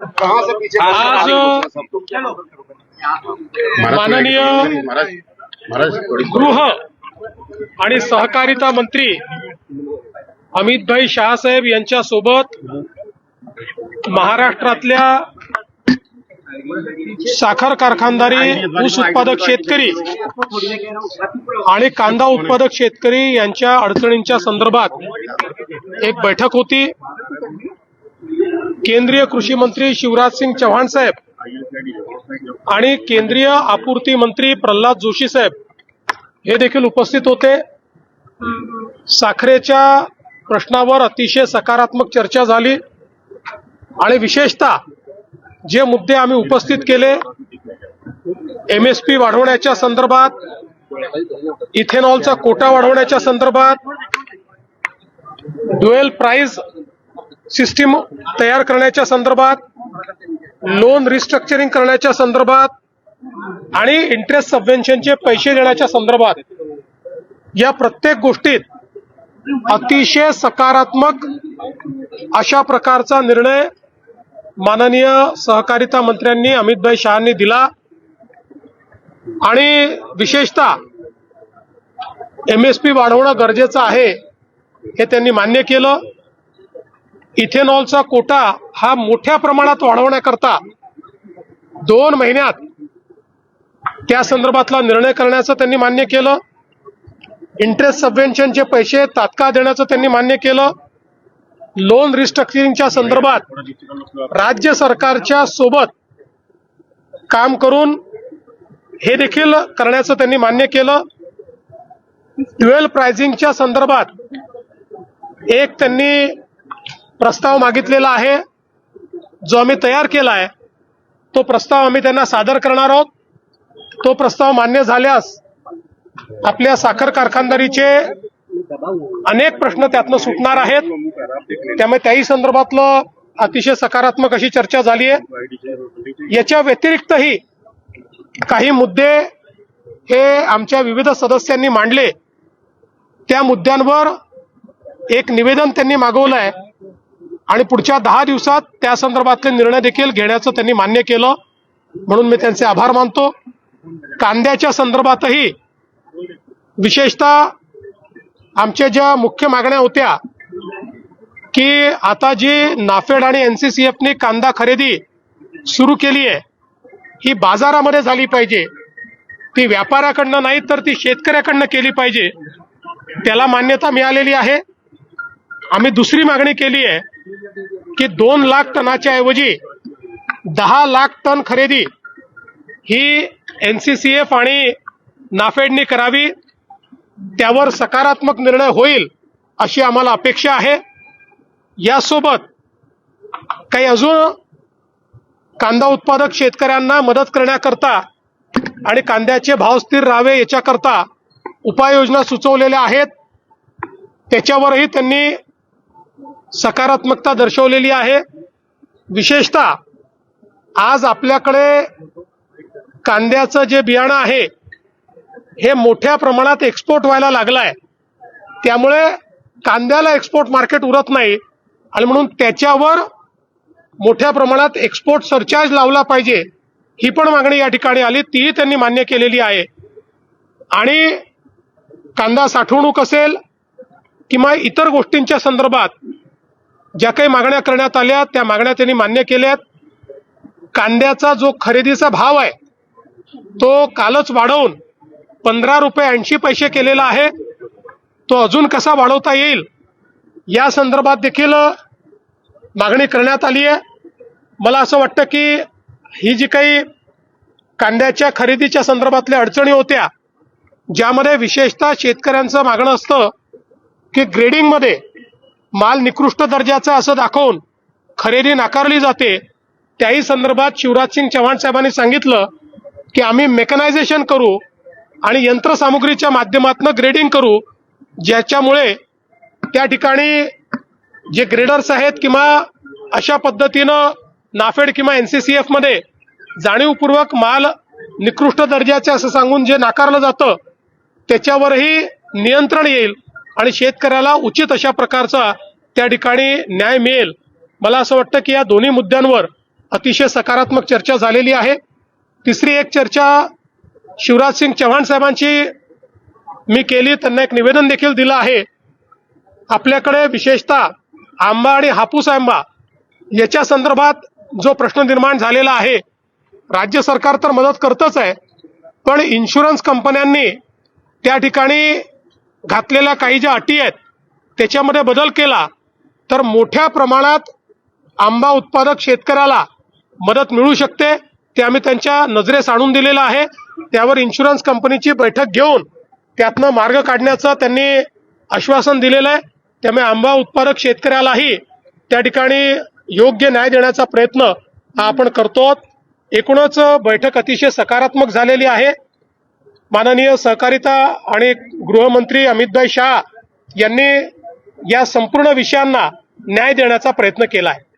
आज माननीय गृह आणि सहकारिता मंत्री अमितभाई शहासाहेब यांच्या सोबत महाराष्ट्रातल्या साखर कारखानदारी, ऊस उत्पादक शेतकरी आणि कांदा उत्पादक शेतकरी यांच्या अडचणींच्या संदर्भात एक बैठक होती। केंद्रीय कृषी मंत्री शिवराज सिंग चौहान साहेब आणि केंद्रीय आपूर्ति मंत्री प्रल्हाद जोशी साहेब हे देखील उपस्थित होते। साखरेच्या प्रश्नावर अतिशय सकारात्मक चर्चा झाली आणि विशेषतः जे मुद्दे आम्ही उपस्थित केले, MSP वाढवण्याच्या संदर्भात, इथेनॉलचा कोटा वाढवण्याच्या संदर्भात, ड्युअल प्राइस सिस्टीम तयार करण्याच्या संदर्भात, लोन रिस्ट्रक्चरिंग करण्याच्या संदर्भात आणि इंटरेस्ट सबवेन्शनचे पैसे देण्याच्या संदर्भात, या प्रत्येक गोष्टीत अतिशय सकारात्मक अशा प्रकारचा निर्णय माननीय सहकारिता मंत्र्यांनी अमितभाई शहांनी दिला आणि विशेषतः MSP वाढवणं गरजेचं आहे हे त्यांनी मान्य केलं। इथेनॉलचा कोटा हा मोठ्या प्रमाणात वाढवण्याकरता 2 महिन्यात त्या संदर्भातला निर्णय करण्याचं त्यांनी मान्य केलं। इंटरेस्ट सबवेन्शनचे पैसे तात्काळ देण्याचं त्यांनी मान्य केलं। लोन रिस्ट्रक्चरिंगच्या संदर्भात राज्य सरकारच्या सोबत काम करून हे देखील करण्याचं त्यांनी मान्य केलं। ड्युअल प्राइसिंगच्या संदर्भात एक त्यांनी प्रस्ताव मागितलेला आहे, जो आम्ही तयार केला आहे। तो प्रस्ताव आम्ही त्यांना सादर करणार आहोत। तो प्रस्ताव मान्य झाल्यास आपल्या साखर कारखानदारीचे अनेक प्रश्न त्यातनं सुटणार आहेत। त्यामुळे त्याही संदर्भातलं अतिशय सकारात्मक अशी चर्चा झाली आहे। याच्या व्यतिरिक्तही काही मुद्दे हे आमच्या विविध सदस्यांनी मांडले, त्या मुद्द्यांवर एक निवेदन त्यांनी मागवलं आहे आणि पुढच्या 10 दिवसात त्या संदर्भातले निर्णय देखील घेण्याचं त्यांनी मान्य केलं, म्हणून मी त्यांचे आभार मानतो। कांद्याच्या संदर्भातही विशेषतः आमच्या ज्या मुख्य मागण्या होत्या की आता जी नाफेड आणि NCCF कांदा खरेदी सुरू केली आहे, ही बाजारामध्ये झाली पाहिजे, ती व्यापाऱ्याकडनं नाही तर ती शेतकऱ्याकडनं केली पाहिजे। त्याला मान्यता मिळालेली आहे। आम्ही दुसरी मागणी केली आहे की 2 लाख टनाच्या ऐवजी 10 लाख टन खरेदी ही NCCF आणि नाफेडनी करावी। त्यावर सकारात्मक निर्णय होईल अशी आम्हाला अपेक्षा आहे। यासोबत काही अजून कांदा उत्पादक शेतकऱ्यांना मदत करण्याकरता आणि कांद्याचे भाव स्थिर राहावे याच्याकरता उपाययोजना सुचवलेल्या आहेत। त्याच्यावरही त्यांनी सकारात्मकता दर्शवलेली आहे। विशेषतः आज आपल्याकडे कांद्याचं जे बियाणं आहे हे मोठ्या प्रमाणात एक्सपोर्ट व्हायला लागलाय, त्यामुळे कांद्याला एक्सपोर्ट मार्केट उरत नाही आणि म्हणून त्याच्यावर मोठ्या प्रमाणात एक्सपोर्ट सरचार्ज लावला पाहिजे, ही पण मागणी या ठिकाणी आली, तीही त्यांनी मान्य केलेली आहे। आणि कांदा साठवणूक असेल किंवा इतर गोष्टींच्या संदर्भात ज्या काही मागण्या करण्यात आल्या त्या मागण्या त्यांनी मान्य केल्यात। कांद्याचा जो खरेदीचा भाव आहे तो कालच वाढवून 15 रुपये 80 पैसे केलेला आहे, तो अजून कसा वाढवता येईल या संदर्भात देखील मागणी करण्यात आली आहे। मला असं वाटतं की ही जी काही कांद्याच्या खरेदीच्या संदर्भातल्या अडचणी होत्या, ज्यामध्ये विशेषतः शेतकऱ्यांचं मागणं असतं की ग्रेडिंगमध्ये माल निकृष्ट दर्जाचा असं दाखवून खरेदी नाकारली जाते, त्याही संदर्भात शिवराज सिंग चौहान साहेबांनी सांगितलं की आम्ही मेकनायझेशन करू आणि यंत्रसामुग्रीच्या माध्यमातून ग्रेडिंग करू, ज्याच्यामुळे त्या ठिकाणी जे ग्रेडर्स आहेत किंवा अशा पद्धतीनं नाफेड किंवा NCCF मध्ये जाणीवपूर्वक माल निकृष्ट दर्जाचे असं सांगून जे नाकारलं जातं त्याच्यावरही नियंत्रण येईल आणि शेतकऱ्याला उचित अशा प्रकारचा त्या ठिकाणी न्याय मिळेल। मला असं वाटतं की या दोन्ही मुद्द्यांवर अतिशय सकारात्मक चर्चा झालेली आहे. तिसरी एक चर्चा शिवराज सिंग चौहान साहेबांची मी केली, त्यांना एक निवेदन देखील दिलं आहे. आपल्याकडे विशेषतः आंबा आणि हापूस आंबा याच्या संदर्भात जो प्रश्न निर्माण झालेला आहे, राज्य सरकार तर मदत करतच आहे, पण इन्शुरन्स कंपन्यांनी त्या ठिकाणी घातलेल्या काही ज्या अटी आहेत त्याच्यामध्ये बदल केला तर मोठ्या प्रमाणात आंबा उत्पादक शेतकऱ्याला मदत मिळू शकते. ते आम्ही त्यांच्या नजरेस आणून दिलेलं आहे. त्यावर इन्शुरन्स कंपनीची बैठक घेऊन त्यातनं मार्ग काढण्याचं त्यांनी आश्वासन दिलेलं आहे. त्यामुळे आंबा उत्पादक शेतकऱ्यालाही त्या ठिकाणी योग्य न्याय देण्याचा प्रयत्न आपण करतो. एकूणच बैठक अतिशय सकारात्मक झालेली आहे. माननीय सहकारिता आणि गृहमंत्री अमितभाई शाह यांनी या संपूर्ण विषयांना न्याय देण्याचा प्रयत्न केला आहे.